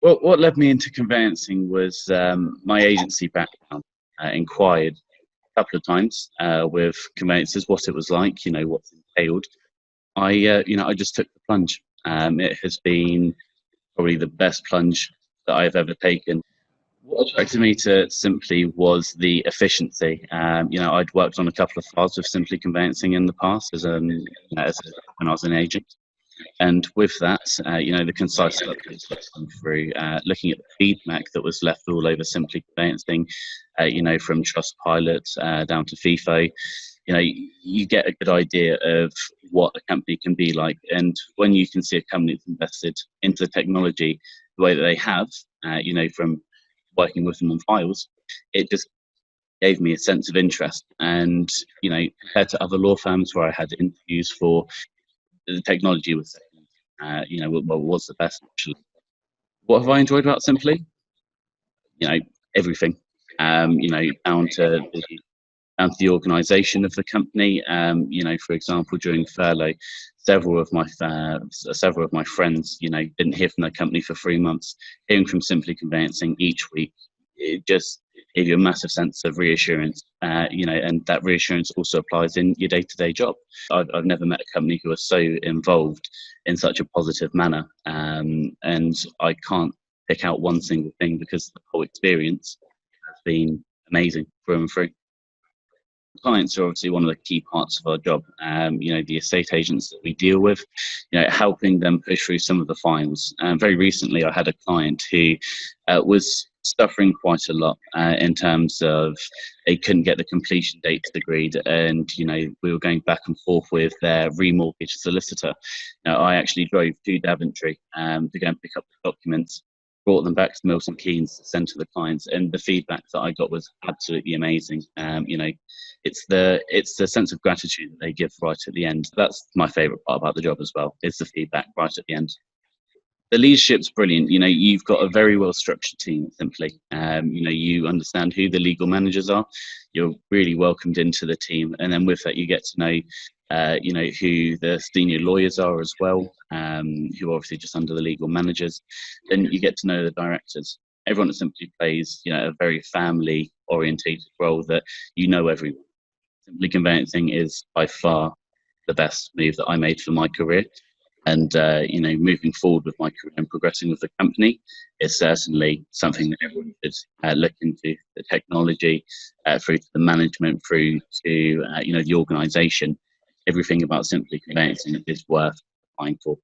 Well, what led me into conveyancing was my agency background. Inquired a couple of times with conveyancers what it was like, what's entailed. I just took the plunge. It has been probably the best plunge that I've ever taken. What attracted me to Simply was the efficiency. I'd worked on a couple of files with Simply Conveyancing in the past when I was an agent. And with that, the concise updates that come through, looking at the feedback that was left all over Simply Conveyancing, from Trustpilot down to FIFO, you get a good idea of what a company can be like. And when you can see a company that's invested into technology the way that they have, from working with them on files, it just gave me a sense of interest. And, compared to other law firms where I had interviews for, the technology was what was the best actually. What have I enjoyed about Simply? You know, everything. Down to the organisation of the company. For example, during furlough, several of my friends, didn't hear from their company for 3 months. Hearing from Simply Conveyancing each week, it just gave you a massive sense of reassurance. And that reassurance also applies in your day-to-day job. I've never met a company who was so involved in such a positive manner, and I can't pick out one single thing because the whole experience has been amazing through and through. Clients are obviously one of the key parts of our job. The estate agents that we deal with, helping them push through some of the files. Very recently, I had a client who was suffering quite a lot in terms of they couldn't get the completion dates agreed, and we were going back and forth with their remortgage solicitor. Now, I actually drove to Daventry to go and pick up the documents, brought them back to Milton Keynes to send to the clients, and the feedback that I got was absolutely amazing. It's the sense of gratitude that they give right at the end. That's my favourite part about the job as well, is the feedback right at the end. The leadership's brilliant. You've got a very well structured team, Simply. You understand who the legal managers are. You're really welcomed into the team, and then with that, you get to know, who the senior lawyers are as well, who are obviously just under the legal managers. Then you get to know the directors. Everyone at Simply plays, a very family orientated role that everyone. Simply Conveyancing is by far the best move that I made for my career. And, moving forward with my career and progressing with the company is certainly something that everyone should look into. The technology, through to the management, through to, the organisation. Everything about Simply Conveyancing is worth applying for.